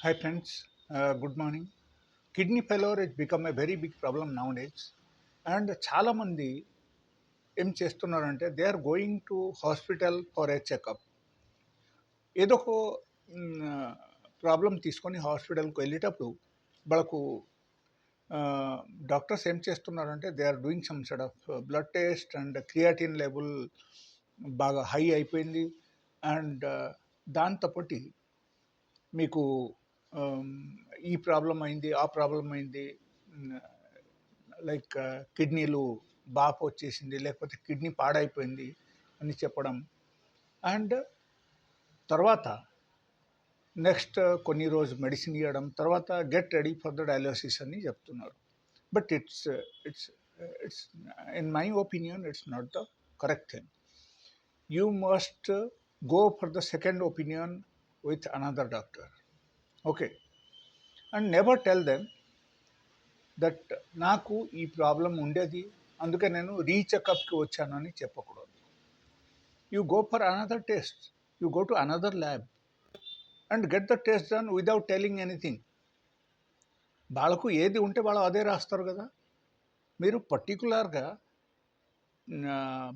Hi friends, good morning. Kidney failure has become a very big problem nowadays. And చాలామంది ఏం చేస్తున్నారంటే they are going to hospital for a checkup. ఏదో ఒక problem తీసుకొని హాస్పిటల్కి వెళ్ళేటప్పుడు వాళ్ళకు డాక్టర్స్ ఏం చేస్తున్నారంటే they are doing some side of blood test and creatinine level బాగా హై అయిపోయింది. అండ్ దాంతోపాటి మీకు ఈ ప్రాబ్లం అయింది, ఆ ప్రాబ్లం అయింది, లైక్ కిడ్నీలు బాపు వచ్చేసింది, లేకపోతే కిడ్నీ పాడైపోయింది అని చెప్పడం. అండ్ తర్వాత నెక్స్ట్ కొన్ని రోజు మెడిసిన్ ఇవ్వడం, తర్వాత get ready for the dialysis అని చెప్తున్నారు. But it's it's it's in my opinion it's not the correct thing. You must go for the second opinion with another doctor. Okay, and never tell them that నాకు ఈ problem ఉండేది, అందుకే నేను రీచెకప్కి వచ్చాను అని చెప్పకూడదు. You go for another test, you go to another lab and get the test done without telling anything. వాళ్ళకు ఏది ఉంటే వాళ్ళు అదే రాస్తారు కదా. మీరు పర్టికులర్గా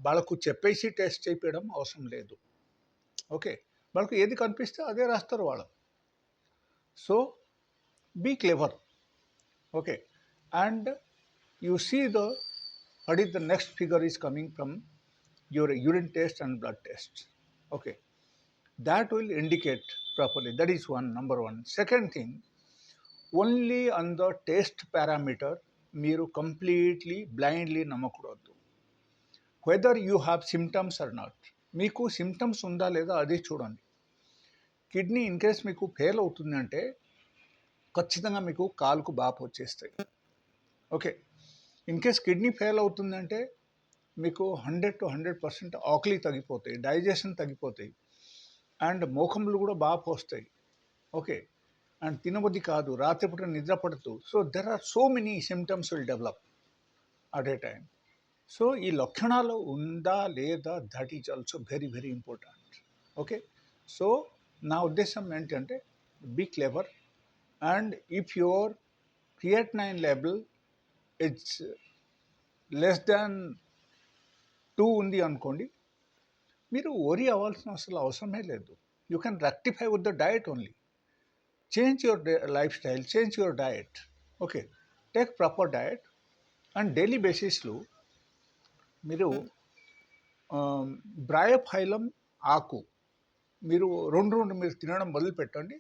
వాళ్ళకు చెప్పేసి టెస్ట్ చేయించడం అవసరం లేదు. ఓకే, వాళ్ళకు ఏది కనిపిస్తే అదే రాస్తారు వాళ్ళు. So be clever. Okay, and you see what is the next figure is coming from your urine test and blood test. Okay, that will indicate properly. That is number one. Second thing, only on the test parameter మీరు completely blindly నమ్మకూడదు. Whether you have symptoms or not, మీకు symptoms ఉందా లేదా అది చూడండి. Kidney in case మీకు fail అవుతుందంటే ఖచ్చితంగా మీకు కాలుకు బాపు వచ్చేస్తాయి. Okay, in case kidney fail అవుతుందంటే మీకు 100% ఆకలి తగ్గిపోతాయి, డైజెషన్ తగ్గిపోతాయి, అండ్ మోఖములు కూడా బాగా పోస్తాయి. ఓకే, అండ్ తినబుద్ధి కాదు, రాత్రిపూట నిద్ర పడుతూ. So there are so many symptoms will develop at a time. So ఈ లక్షణాలు ఉందా లేదా, that is also very very important. Okay, so నా ఉద్దేశం ఏంటంటే be clever, and if your creatinine level it's less than 2 ఉంది అనుకోండి, మీరు వరీ అవ్వాల్సిన అసలు అవసరమే లేదు. You can rectify with the diet only. Change your life style, change your diet. Okay, take proper diet and daily బేసిస్లో మీరు బ్రాయోఫైలం ఆకు మీరు రెండు మీరు తినడం మొదలు పెట్టండి.